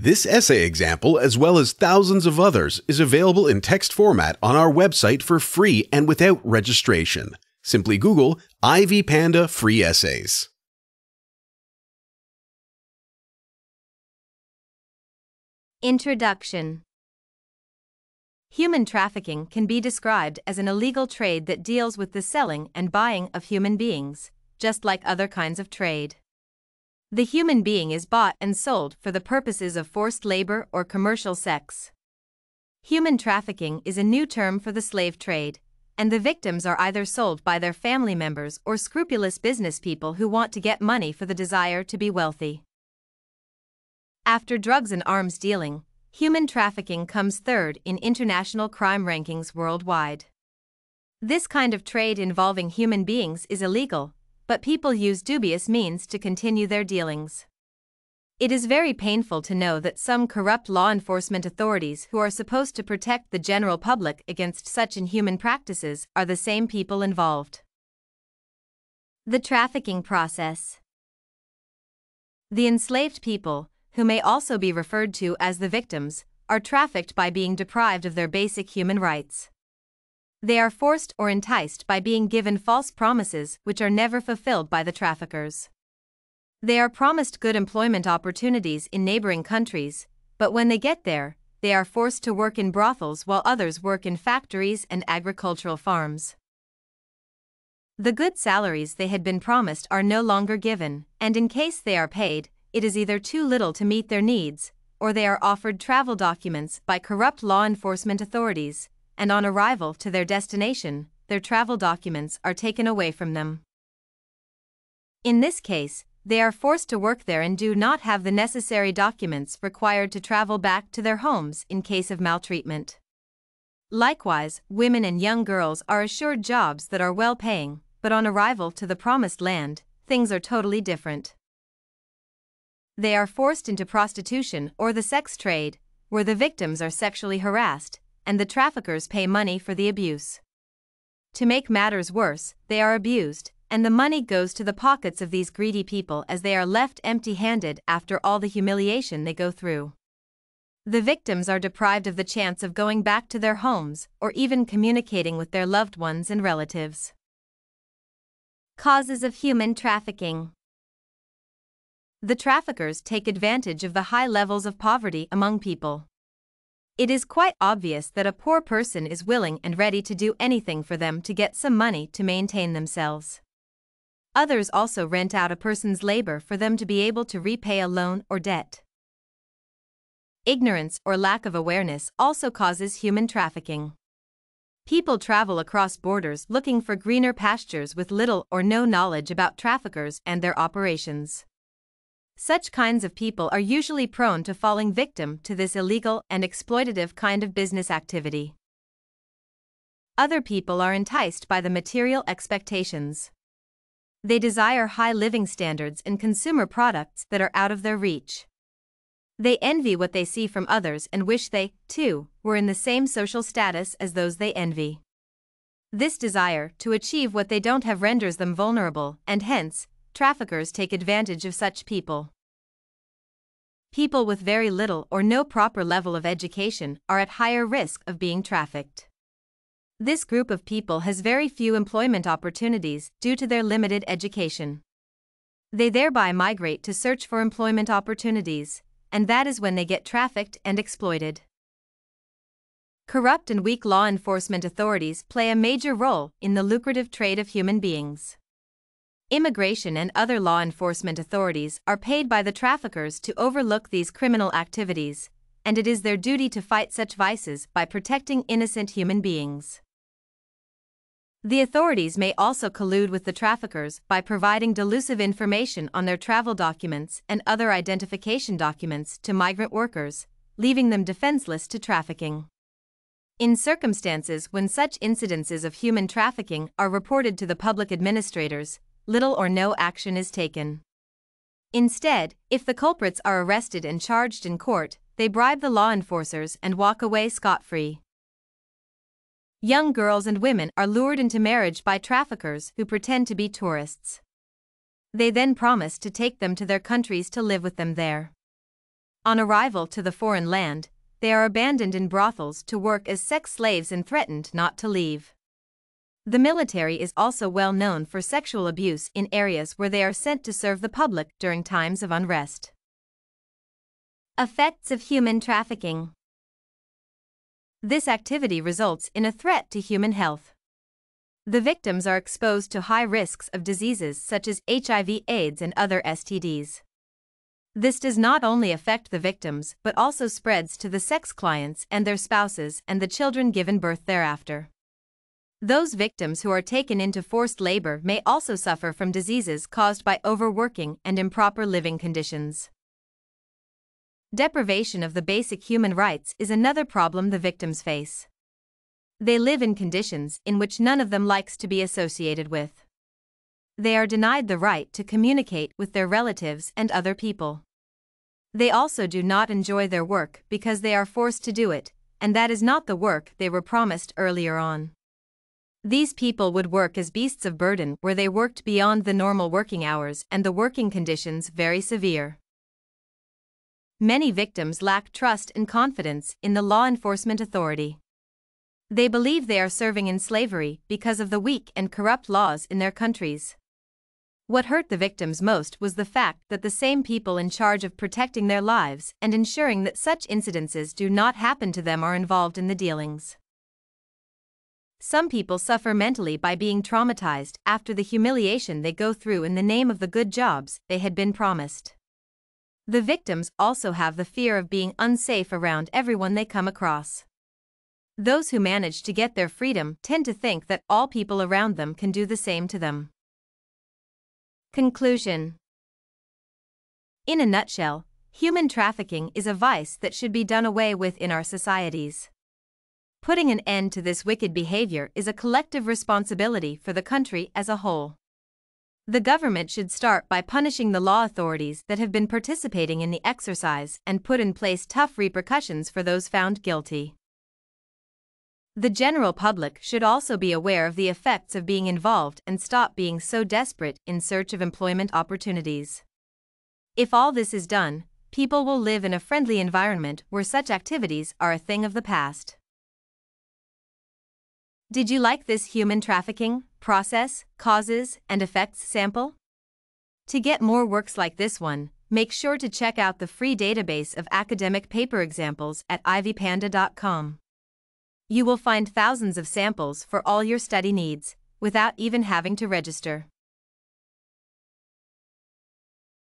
This essay example, as well as thousands of others, is available in text format on our website for free and without registration. Simply Google Ivy Panda Free Essays. Introduction. Human trafficking can be described as an illegal trade that deals with the selling and buying of human beings, just like other kinds of trade. The human being is bought and sold for the purposes of forced labor or commercial sex. Human trafficking is a new term for the slave trade, and the victims are either sold by their family members or scrupulous business people who want to get money for the desire to be wealthy. After drugs and arms dealing, human trafficking comes third in international crime rankings worldwide. This kind of trade involving human beings is illegal, but people use dubious means to continue their dealings. It is very painful to know that some corrupt law enforcement authorities who are supposed to protect the general public against such inhuman practices are the same people involved. The trafficking process. The enslaved people, who may also be referred to as the victims, are trafficked by being deprived of their basic human rights. They are forced or enticed by being given false promises which are never fulfilled by the traffickers. They are promised good employment opportunities in neighboring countries, but when they get there, they are forced to work in brothels while others work in factories and agricultural farms. The good salaries they had been promised are no longer given, and in case they are paid, it is either too little to meet their needs, or they are offered travel documents by corrupt law enforcement authorities, and on arrival to their destination, their travel documents are taken away from them. In this case, they are forced to work there and do not have the necessary documents required to travel back to their homes in case of maltreatment. Likewise, women and young girls are assured jobs that are well-paying, but on arrival to the promised land, things are totally different. They are forced into prostitution or the sex trade, where the victims are sexually harassed, and the traffickers pay money for the abuse. To make matters worse, they are abused, and the money goes to the pockets of these greedy people as they are left empty-handed after all the humiliation they go through. The victims are deprived of the chance of going back to their homes or even communicating with their loved ones and relatives. Causes of human trafficking. The traffickers take advantage of the high levels of poverty among people. It is quite obvious that a poor person is willing and ready to do anything for them to get some money to maintain themselves. Others also rent out a person's labor for them to be able to repay a loan or debt. Ignorance or lack of awareness also causes human trafficking. People travel across borders looking for greener pastures with little or no knowledge about traffickers and their operations. Such kinds of people are usually prone to falling victim to this illegal and exploitative kind of business activity. Other people are enticed by the material expectations. They desire high living standards and consumer products that are out of their reach. They envy what they see from others and wish they, too, were in the same social status as those they envy. This desire to achieve what they don't have renders them vulnerable, and hence, traffickers take advantage of such people. People with very little or no proper level of education are at higher risk of being trafficked. This group of people has very few employment opportunities due to their limited education. They thereby migrate to search for employment opportunities, and that is when they get trafficked and exploited. Corrupt and weak law enforcement authorities play a major role in the lucrative trade of human beings. Immigration and other law enforcement authorities are paid by the traffickers to overlook these criminal activities, and it is their duty to fight such vices by protecting innocent human beings. The authorities may also collude with the traffickers by providing delusive information on their travel documents and other identification documents to migrant workers, leaving them defenseless to trafficking. In circumstances when such incidences of human trafficking are reported to the public administrators, little or no action is taken. Instead, if the culprits are arrested and charged in court, they bribe the law enforcers and walk away scot-free. Young girls and women are lured into marriage by traffickers who pretend to be tourists. They then promise to take them to their countries to live with them there. On arrival to the foreign land, they are abandoned in brothels to work as sex slaves and threatened not to leave. The military is also well known for sexual abuse in areas where they are sent to serve the public during times of unrest. Effects of human trafficking. This activity results in a threat to human health. The victims are exposed to high risks of diseases such as HIV/AIDS and other STDs. This does not only affect the victims but also spreads to the sex clients and their spouses and the children given birth thereafter. Those victims who are taken into forced labor may also suffer from diseases caused by overworking and improper living conditions. Deprivation of the basic human rights is another problem the victims face. They live in conditions in which none of them likes to be associated with. They are denied the right to communicate with their relatives and other people. They also do not enjoy their work because they are forced to do it, and that is not the work they were promised earlier on. These people would work as beasts of burden where they worked beyond the normal working hours and the working conditions very severe. Many victims lack trust and confidence in the law enforcement authority. They believe they are serving in slavery because of the weak and corrupt laws in their countries. What hurt the victims most was the fact that the same people in charge of protecting their lives and ensuring that such incidences do not happen to them are involved in the dealings. Some people suffer mentally by being traumatized after the humiliation they go through in the name of the good jobs they had been promised. The victims also have the fear of being unsafe around everyone they come across. Those who manage to get their freedom tend to think that all people around them can do the same to them. Conclusion. In a nutshell, human trafficking is a vice that should be done away with in our societies. Putting an end to this wicked behavior is a collective responsibility for the country as a whole. The government should start by punishing the law authorities that have been participating in the exercise and put in place tough repercussions for those found guilty. The general public should also be aware of the effects of being involved and stop being so desperate in search of employment opportunities. If all this is done, people will live in a friendly environment where such activities are a thing of the past. Did you like this human trafficking, process, causes, and effects sample? To get more works like this one, make sure to check out the free database of academic paper examples at ivpanda.com. You will find thousands of samples for all your study needs, without even having to register.